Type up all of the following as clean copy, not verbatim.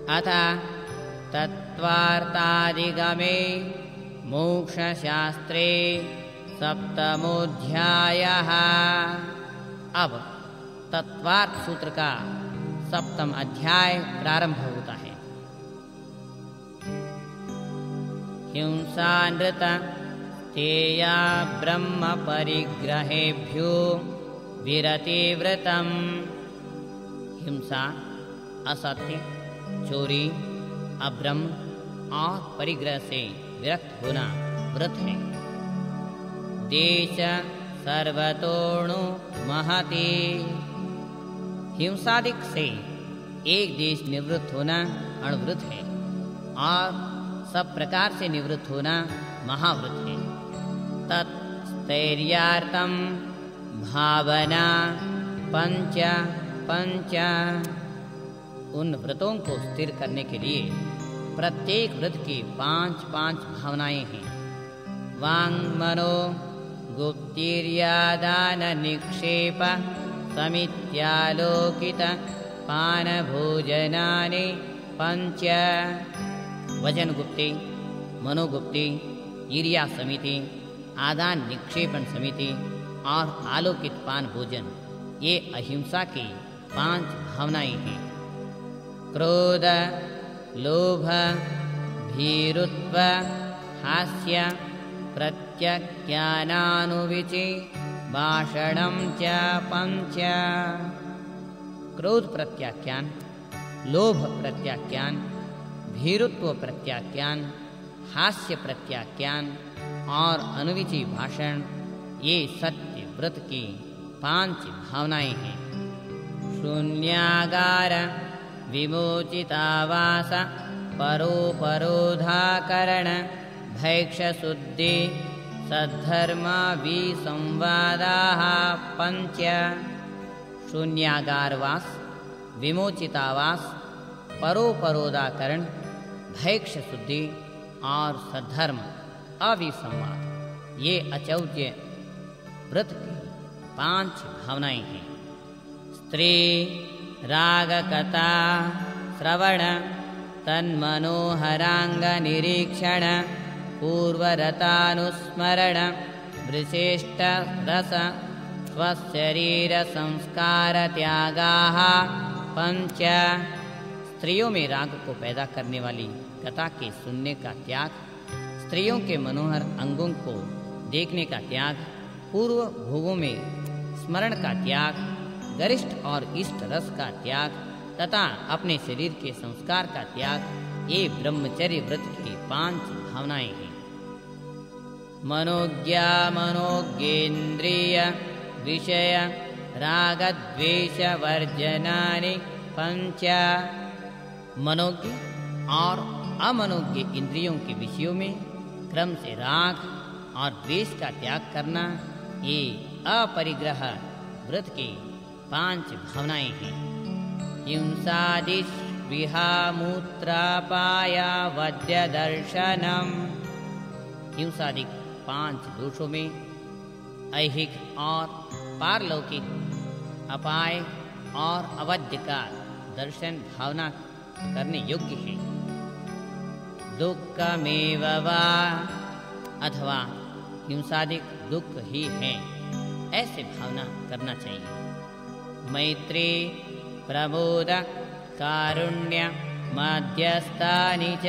अथ तत्त्वार्थादिगमे मोक्षशास्त्रे सप्तमोऽध्यायः। अब तत्वार्थ सूत्र का सप्तम अध्याय प्रारंभ होता है। हिंसानृत तेया ब्रह्म परिग्रहेभ्यो विरतिव्रतम्। हिंसा, असत्य, चोरी, अब्रह्म और परिग्रह से विरक्त होना व्रत है। देश सर्वतोणु महति। हिंसादिक से एक देश निवृत्त होना अणुव्रत है और सब प्रकार से निवृत्त होना महाव्रत है। तत्स्थैर्यार्थम भावना पंच पंच। उन व्रतों को स्थिर करने के लिए प्रत्येक व्रत की 5-5 भावनाएं हैं। वांग मनो गुप्तिर्यादान निक्षेप समित्यालोकित पान भोजनानि पंच। वचन गुप्ति, मनोगुप्ति, ईर्ष्या समिति, आदान निक्षेपण समिति और आलोकित पान भोजन, ये अहिंसा की 5 भावनाएं हैं। क्रोध, लोभ, भीरुत्व, हास्य, प्रत्यज्ञानानुविचि भाषणं च पंच। क्रोध प्रत्याख्यान, लोभ प्रत्याख्यान, भीरुत्व प्रत्याख्यान, हास्य प्रत्याख्यान और अनुविचि भाषण, ये सत्य व्रत की 5 भावनाएं हैं। शून्यागार, विमोचितावास, परोपरोधाकरण, भैक्षशुद्धि, सद्धर्म विसंवादाः पंच। शून्यागारवास, विमोचितावास, परोपरोधाकरण, भैक्षशुद्धि और सद्धर्म अविसंवाद, ये अचौच्य व्रत की 5 भावनाएं हैं। स्त्री रागकथा श्रवण, तन्मनोहरांग निरीक्षण, पूर्वरतानुस्मरण, विशिष्ट रस, स्वशरीर संस्कार त्यागाः पंच। स्त्रियों में राग को पैदा करने वाली कथा के सुनने का त्याग, स्त्रियों के मनोहर अंगों को देखने का त्याग, पूर्व भोगों में स्मरण का त्याग, गरिष्ठ और इष्ट रस का त्याग तथा अपने शरीर के संस्कार का त्याग, ये ब्रह्मचर्य व्रत की 5 भावनाएं हैं। मनोज्ञा मनोज्ञेन्द्रिय विषय रागद्वेष वर्जनानि पंच। मनोज्ञ और अमनोज्ञ इंद्रियों के विषयों में क्रम से राग और द्वेष का त्याग करना, ये अपरिग्रह व्रत की 5 भावनाएं हैं। हिंसादिविहामूत्रापाया वद्य दर्शनम। हिंसादिक 5 दोषों में ऐहिक और पारलौकिक अपाय और अवध्य का दर्शन भावना करने योग्य है। दुःखमेव वा, अथवा हिंसादिक दुख ही है, ऐसे भावना करना चाहिए। मैत्री प्रबोध कारुण्य मध्यस्थानि च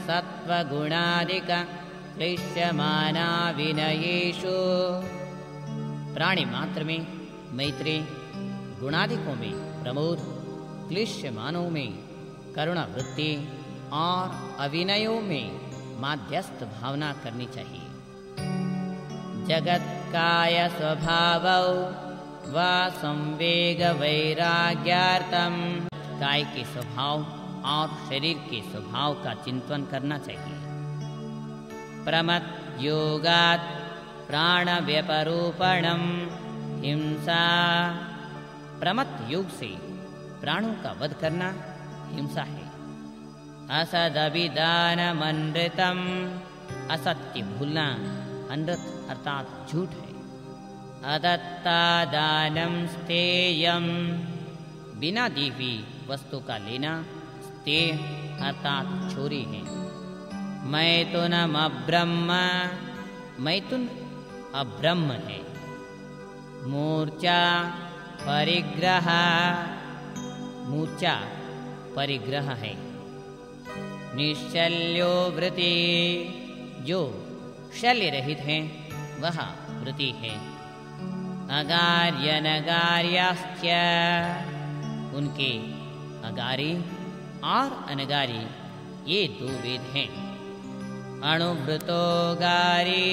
सत्वगुणादिक क्लिश्यमाना विनयेषु। प्राणी मात्र में मैत्री, गुणादिकों में प्रमोद, क्लिश्यमानों में करुणा वृत्ति और अविनयों में माध्यस्थ भावना करनी चाहिए। जगत काय स्वभावौ वा संवेग वैराग्यार्थम। काय के स्वभाव और शरीर के स्वभाव का चिंतन करना चाहिए। प्रमत योगात् प्राण व्यपरूपणम हिंसा। प्रमत योग से प्राणों का वध करना हिंसा है। असदभिदानमनृतम। असत्य भूलना अनृत अर्थात झूठ है। अदत्तादानं स्थेयं। बिना दी हुई वस्तु का लेना ते अर्थात छोरी हैं। मैथुनम अब्रह्म, मैथुन अब्रह्म है। मूर्छा परिग्रह, मूर्छा परिग्रह है। निश्चल्यो वृत्ति, जो शल्य रहित है वह वृत्ति है। अगार्य नगार्याश्च, उनके अगारी और अनगारी ये दो वेद हैं। अणुव्रतो गारी,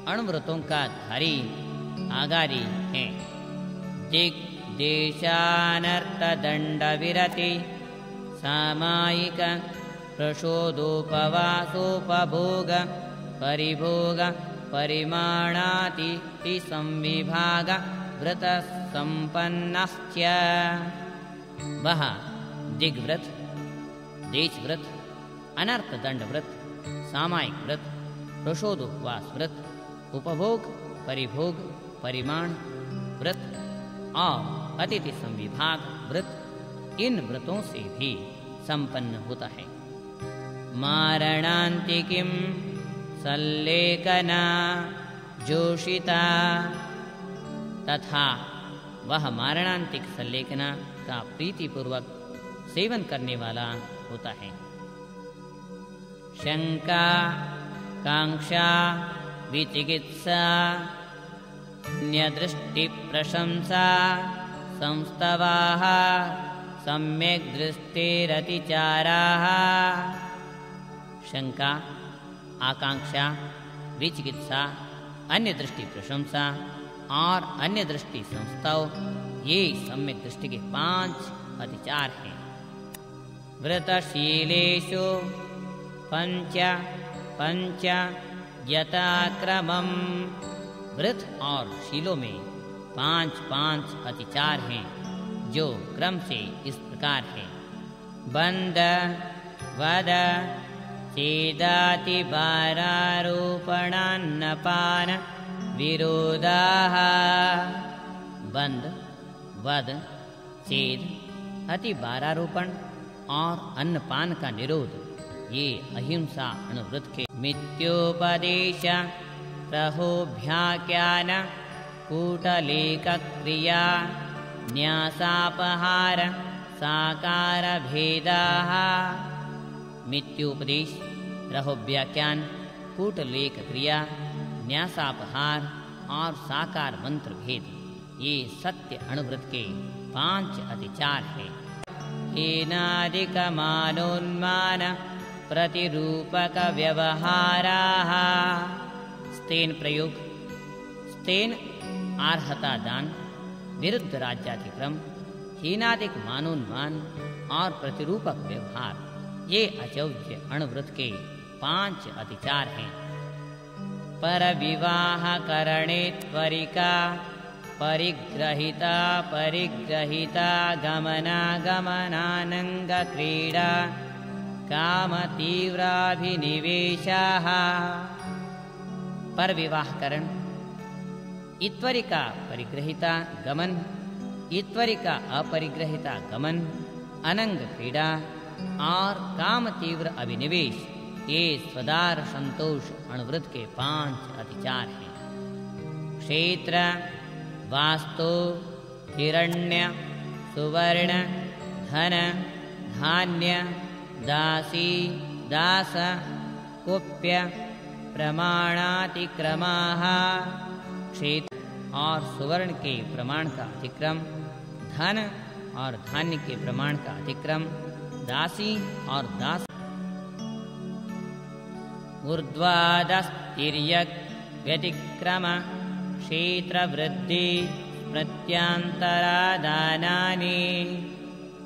अणुव्रतों का धारी आगारी है। दिक् देशानर्थ दंड विरति, सामायिक प्रसोदोपवासोपभोग परिभोग परिमाणाति संविभाग व्रत संपन्नश्च। वह दिग्व्रत, देशव्रत, अनर्थ दंड व्रत, सामायिक व्रत, प्रसोदोपवास व्रत, उपभोग परिभोग परिमाण व्रत और अतिथि संविभाग व्रत, इन व्रतों से भी संपन्न होता है। मारणांतिकिम सल्लेखना जोषिता, तथा वह मारणांतिक सल्लेखना का प्रीतिपूर्वक सेवन करने वाला होता है। शंका कांक्षा विचिकित्सा न्यदृष्टि प्रशंसा संस्तवाः सम्यक् दृष्टिरतिचाराः। शंका, आकांक्षा, विचिकित्सा, अन्य दृष्टि प्रशंसा और अन्य दृष्टि संस्तव, ये सम्यक दृष्टि के 5 अतिचार हैं। व्रतशीलेषु पंच पंच यथाक्रमम्, व्रत और शीलों में 5-5 अतिचार हैं जो क्रम से इस प्रकार है। बंद वद चेदाति बारारोपणान्नपान विरोधाः। बंद, वद, चेद, अति बारारोपण और अन्नपान का निरोध, ये अहिंसा अनुव्रत के। मिथ्योपदेश प्रहोभ्याख्यान कूटलेख क्रिया न्यासापहार साकार भेदाः। मिथ्योपदेश, रहोव्याख्यान, कूटलेख क्रिया, न्यासापहार और साकार मंत्र भेद, ये सत्य अणुव्रत के 5 अतिचार हैं। हीनादिक मानोन्मान प्रतिरूपक व्यवहाराः। स्तेन प्रयोग, स्तेन आर्हता दान, विरुद्ध राज्यातिक्रम, हीनादिक मानोन्मान और प्रतिरूपक व्यवहार, ये अचौव्य अणुव्रत के 5 अतिचार हैं। पर विवाह करणे त्वरिका परिग्रहिता परिग्रहिता गमनागमनानंग क्रीडा काम तीव्राभिनिवेशाः। पर विवाह करण, इत्वरिका परिग्रहिता गमन, इत्वरिका अपरिग्रहिता गमन, अनंग क्रीड़ा और काम तीव्र अभिनिवेश, ये स्वदार संतोष अणुव्रत के 5 अतिचार हैं। क्षेत्र वास्तु हिरण्य सुवर्ण धन धान्य दासी दास कुप्य प्रमाणातिक्रमाः। क्षेत्र और सुवर्ण के प्रमाण का अतिक्रम, धन और धान्य के प्रमाण का अतिक्रम, दासी और दास, ऊर्ध्वाधस्तिर्यक व्यतिक्रम क्षेत्र वृद्धि प्रत्यांतरादानानि।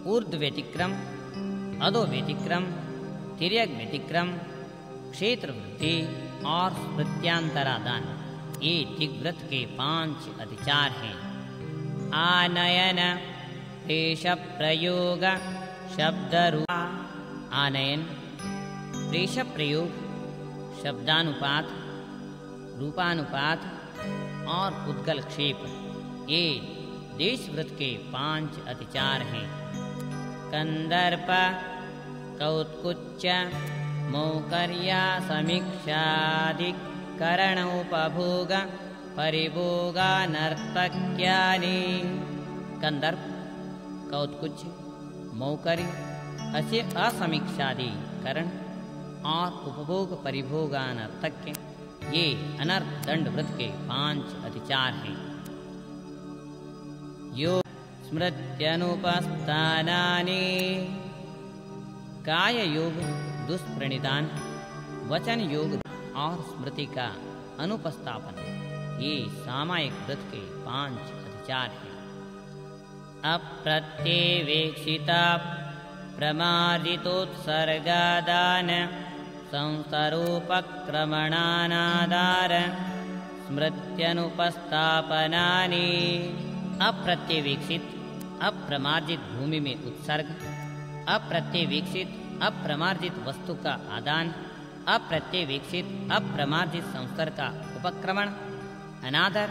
ऊर्ध्व व्यतिक्रम, अधो व्यतिक्रम, तिर्यक व्यतिक्रम, क्षेत्र वृद्धि और प्रत्यांतरादान, ये दिग्व्रत के 5 अतिचार हैं। आनयन प्रेष प्रयोग शब्दरूप, आनयन, प्रेष प्रयोग, शब्दानुपात, रूपानुपात और उद्गल क्षेप, ये देशव्रत के 5 अतिचार हैं। कंदर्प कौत्कुच्च मौकर्या समीक्षादिकरणोपभोग परिभोगानर्तक्यानि। कंदर्प, कौत्कुच, मौकर्य, अस्य असमीक्षादि करण और उपभोग परिभोगानर्तक्य ये अनर्थ दंड व्रत के 5 अतिचार हैं। योग स्मृत्यनुपस्थानानि, काय योग दुष्प्रणिधान, वचन योग और स्मृति का अनुपस्थापन ये सामायिक व्रत के 5 अतिचार हैं। अप्रत्यवेक्षिता प्रमादितोत्सर्गादान संसरोपक्रमणानादार स्मृत्यनुपस्थापनानि। अप्रत्यवेक्षित अप्रमार्जित भूमि में उत्सर्ग, अप्रत्यवेक्षित अप्रमार्जित वस्तु का आदान, अप्रत्यवेक्षित अप्रमार्जित संस्कार का उपक्रमण, अनादर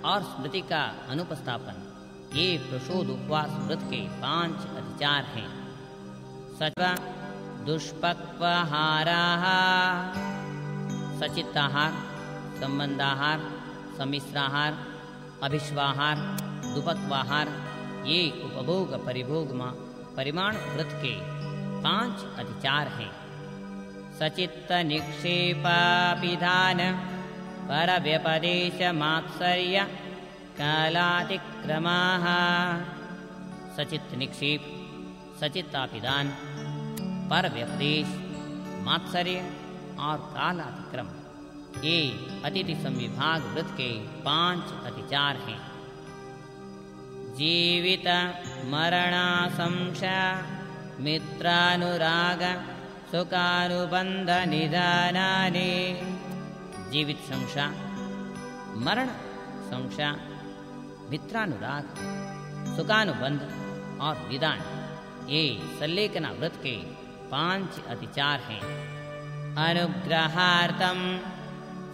और स्मृति का अनुपस्थापन ये प्रशोध उपवास व्रत के 5 अतिचार हैं। सत्व दुष्पक्वाहाराः, सचित्ताहार, संबंधाहार, सम्मिश्राहार, अभिश्वाहार, दुपक्वाहार ये उपभोग परिभोग परिमाण व्रत के 5 अतिचार हैं। सचित्त निक्षेपापिधान परव्यपदेश मात्सर्य कालातिक्रमाः। सचित्त निक्षेप, सचित्तापिदान, पर व्यपदेश, मात्सर्य और कालातिक्रम ये अतिथि संविभाग व्रत के 5 अतिचार हैं। जीवित मरणाशंसा मित्रानुराग सुखानुबंध निधानानि। जीवित संशा, मरण संशा, मित्रानुराग, सुखानुबंध और निदान ये सल्लेखना व्रत के 5 अतिचार हैं। अनुग्रहार्थम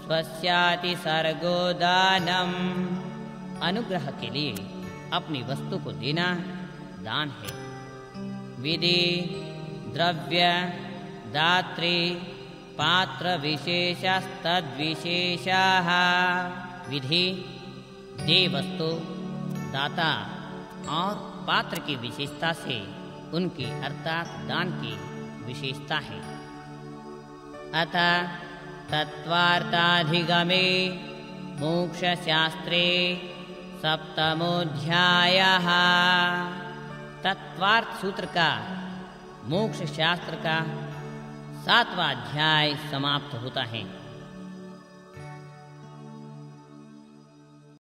स्वस्याति सर्गोदानम, अनुग्रह के लिए अपनी वस्तु को देना दान है। विधि द्रव्य दात्री पात्र विशेषस्तद्विशेषाः। विधि दे वस्तु, दाता और पात्र की विशेषता से उनकी अर्थात दान की विशेषता है। अतः तत्वार्थाधिगमे मोक्षशास्त्रे सप्तमोऽध्यायः। तत्वार्थ सूत्र का मोक्ष शास्त्र का 7वां अध्याय समाप्त होता है।